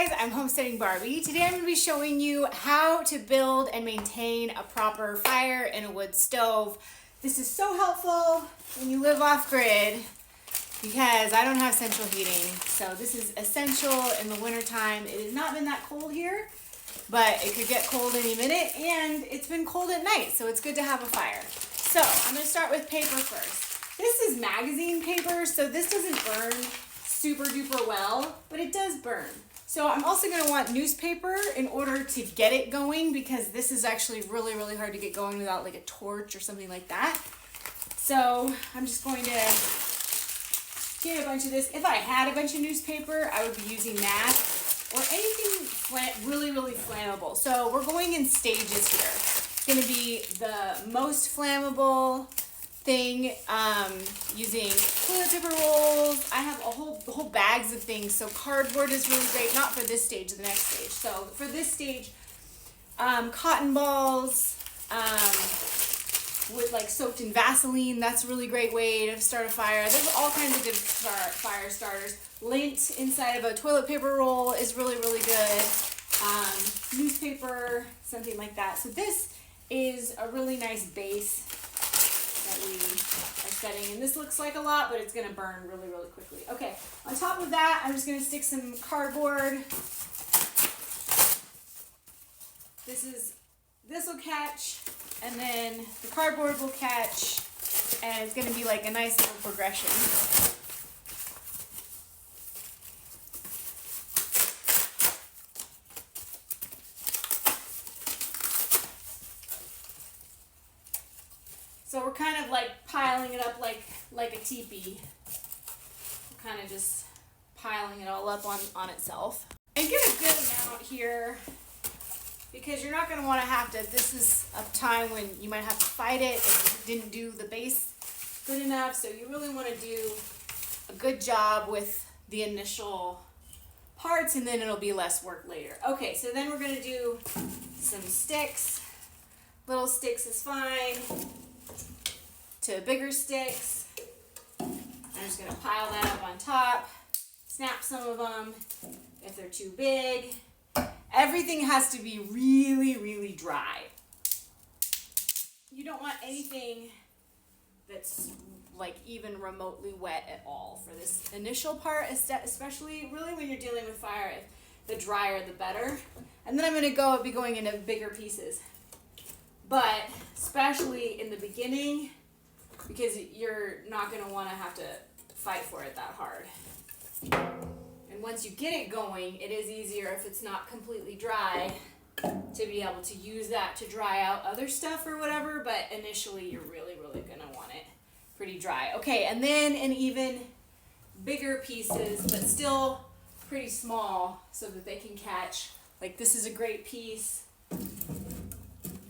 guys, I'm Homesteading Barbie. Today I'm going to be showing you how to build and maintain a proper fire in a wood stove. This is so helpful when you live off grid because I don't have central heating. So this is essential in the wintertime. It has not been that cold here, but it could get cold any minute, and it's been cold at night, so it's good to have a fire. So I'm going to start with paper first. This is magazine paper, so this doesn't burn super duper well, but it does burn. So I'm also going to want newspaper in order to get it going, because this is actually really hard to get going without like a torch or something like that. So I'm just going to get a bunch of this. If I had a bunch of newspaper, I would be using that or anything really flammable. So we're going in stages here. It's going to be the most flammable thing, using toilet paper rolls. I have whole bags of things. So cardboard is really great, not for this stage, the next stage. So for this stage, cotton balls, with like soaked in Vaseline, that's a really great way to start a fire. There's all kinds of good fire starters. Lint inside of a toilet paper roll is really good. Newspaper, something like that. So this is a really nice base that we are setting, and this looks like a lot, but it's going to burn really quickly. Okay, on top of that, I'm just going to stick some cardboard. This will catch, and then the cardboard will catch, and it's going to be like a nice little progression. So we're kind of like piling it up like a teepee. We're kind of just piling it all up on itself. And get a good amount here, because you're not going to want to have to, this is a time when you might have to fight it if you didn't do the base good enough. So you really want to do a good job with the initial parts, and then it'll be less work later. Okay, so then we're going to do some sticks. Little sticks is fine, to bigger sticks. I'm just going to pile that up on top, snap some of them if they're too big. Everything has to be really dry. You don't want anything that's like even remotely wet at all for this initial part, especially really when you're dealing with fire. The drier the better. And then I'm going to be going into bigger pieces. But especially in the beginning, because you're not going to want to have to fight for it that hard. And once you get it going, it is easier if it's not completely dry to be able to use that to dry out other stuff or whatever, but initially you're really going to want it pretty dry. Okay, and then in even bigger pieces, but still pretty small so that they can catch. Like this is a great piece.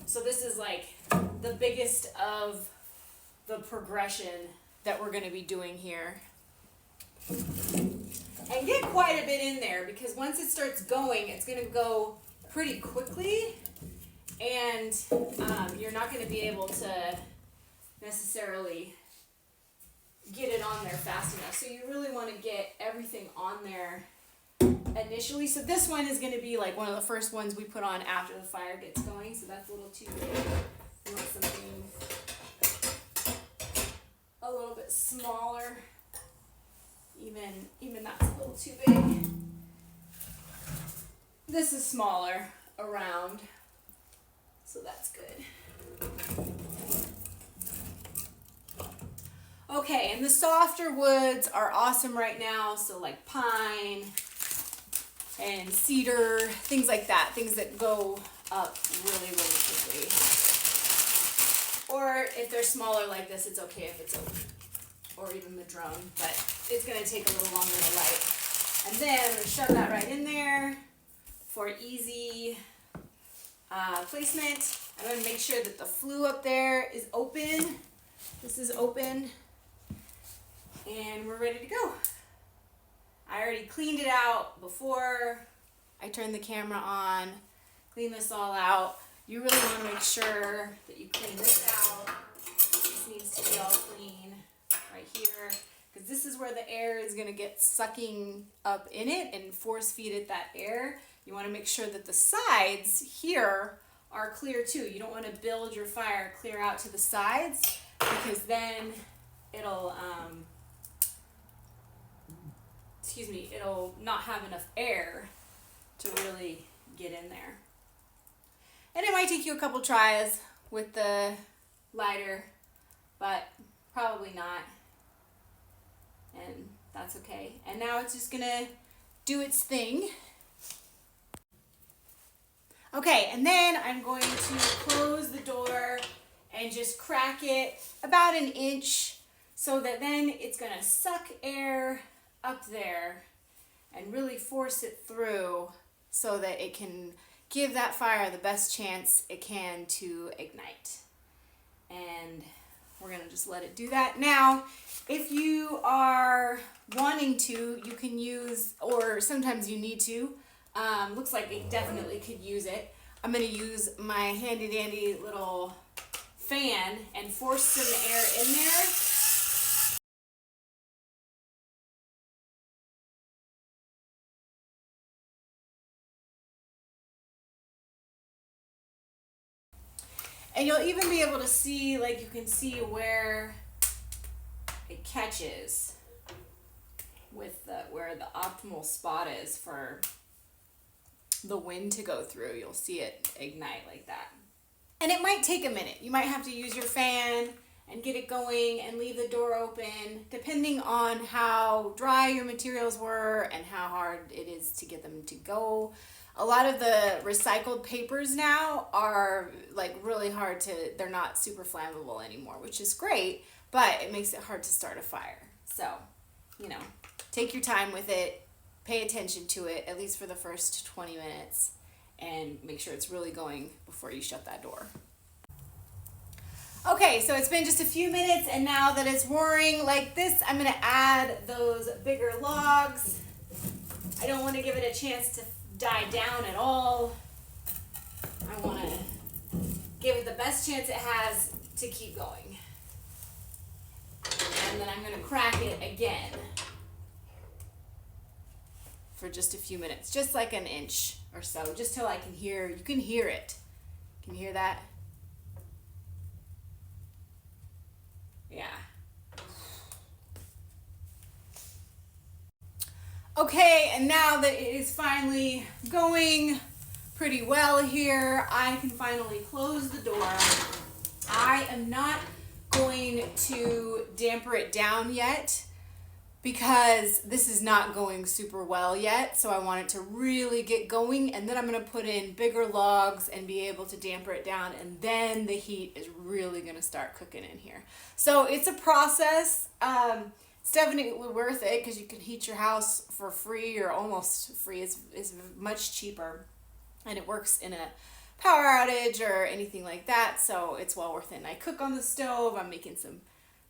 So this is like the biggest of the progression that we're going to be doing here. And get quite a bit in there, because once it starts going, it's going to go pretty quickly, and you're not going to be able to necessarily get it on there fast enough. So you really want to get everything on there initially. So this one is going to be like one of the first ones we put on after the fire gets going, so that's a little too big. We want something a little bit smaller. Even that's a little too big. This is smaller around, so that's good. Okay, and the softer woods are awesome right now, so like pine and cedar, things like that, things that go up really quickly. Or if they're smaller like this, it's okay if it's oak or even madrone, but it's going to take a little longer to light. And then I'm going to shove that right in there for easy placement. I'm going to make sure that the flue up there is open. This is open, and we're ready to go. I already cleaned it out before I turned the camera on. Clean this all out. You really want to make sure that you clean this out. This needs to be all clean right here. because this is where the air is going to get sucking up in it and force feed it that air. You want to make sure that the sides here are clear too. You don't want to build your fire clear out to the sides, because then it'll it'll not have enough air to really get in there. And it might take you a couple tries with the lighter, but probably not. And that's okay. And now it's just gonna do its thing. Okay, and then I'm going to close the door and just crack it about an inch so that then it's gonna suck air up there and really force it through so that it can give that fire the best chance it can to ignite. And we're gonna just let it do that. Now, if you are wanting to, you can use, or sometimes you need to, looks like it definitely could use it. I'm gonna use my handy dandy little fan and force some air in there. And you'll even be able to see, like you can see where it catches with where the optimal spot is for the wind to go through. You'll see it ignite like that. And it might take a minute. You might have to use your fan and get it going and leave the door open, depending on how dry your materials were and how hard it is to get them to go. A lot of the recycled papers now are like really hard to, they're not super flammable anymore, which is great, but it makes it hard to start a fire. So, you know, take your time with it, pay attention to it, at least for the first 20 minutes, and make sure it's really going before you shut that door. Okay, so it's been just a few minutes, and now that it's roaring like this, I'm gonna add those bigger logs. I don't want to give it a chance to die down at all. I want to give it the best chance it has to keep going. And then I'm going to crack it again for just a few minutes, just like an inch or so, just till I can hear, you can hear it. Can you hear that? Yeah. Okay, and now that it is finally going pretty well here, I can finally close the door. I am not going to damper it down yet because this is not going super well yet, so I want it to really get going, and then I'm going to put in bigger logs and be able to damper it down, and then the heat is really going to start cooking in here. So it's a process. It's definitely worth it because you can heat your house for free or almost free. It's much cheaper, and it works in a power outage or anything like that, so it's well worth it. And I cook on the stove. I'm making some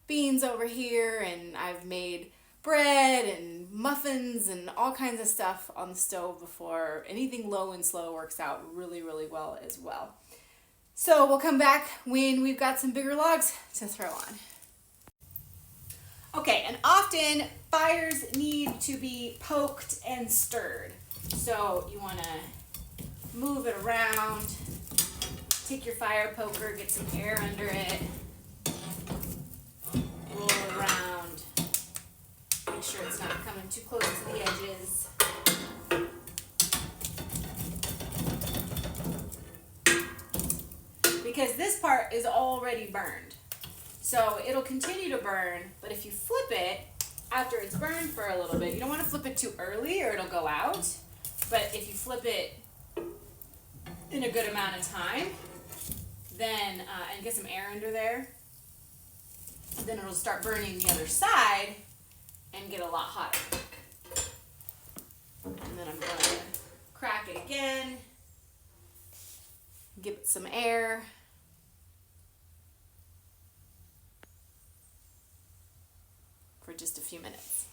beans over here, and I've made bread and muffins and all kinds of stuff on the stove before. Anything low and slow works out really, really well as well. So we'll come back when we've got some bigger logs to throw on. Okay, and often fires need to be poked and stirred. So you want to move it around, take your fire poker, get some air under it, roll it around, make sure it's not coming too close to the edges. Because this part is already burned. So it'll continue to burn, but if you flip it after it's burned for a little bit, you don't want to flip it too early or it'll go out. But if you flip it in a good amount of time, then and get some air under there, then it'll start burning the other side and get a lot hotter. And then I'm going to crack it again, give it some air. For just a few minutes.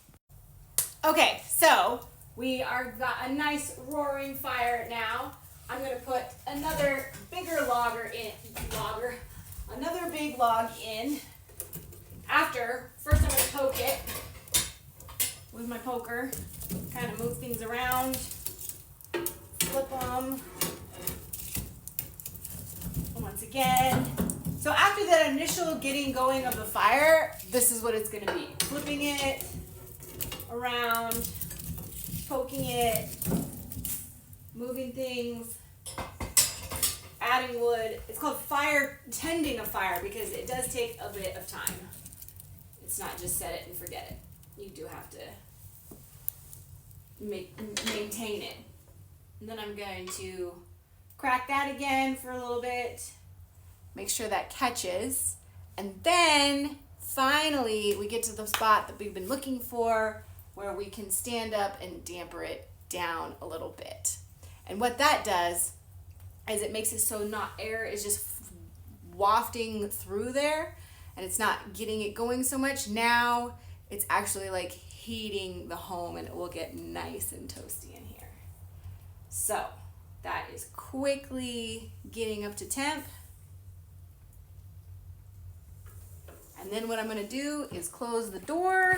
Okay, so we are got a nice roaring fire now. I'm gonna put another bigger another big log in. First I'm gonna poke it with my poker, kind of move things around, flip them. Once again. So after that initial getting going of the fire, this is what it's going to be. Flipping it around, poking it, moving things, adding wood. It's called tending a fire because it does take a bit of time. It's not just set it and forget it. You do have to maintain it. And then I'm going to crack that again for a little bit. Make sure that catches. And then finally we get to the spot that we've been looking for where we can stand up and damper it down a little bit. And what that does is it makes it so not air is just wafting through there and it's not getting it going so much. Now it's actually like heating the home and it will get nice and toasty in here. So that is quickly getting up to temp. And then what I'm going to do is close the door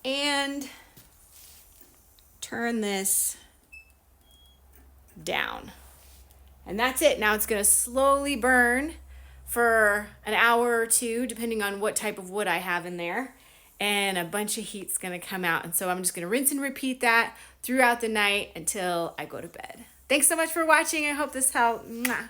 and turn this down. And that's it. Now it's going to slowly burn for an hour or two, depending on what type of wood I have in there. And a bunch of heat's going to come out. And so I'm just going to rinse and repeat that throughout the night until I go to bed. Thanks so much for watching. I hope this helped. Mwah.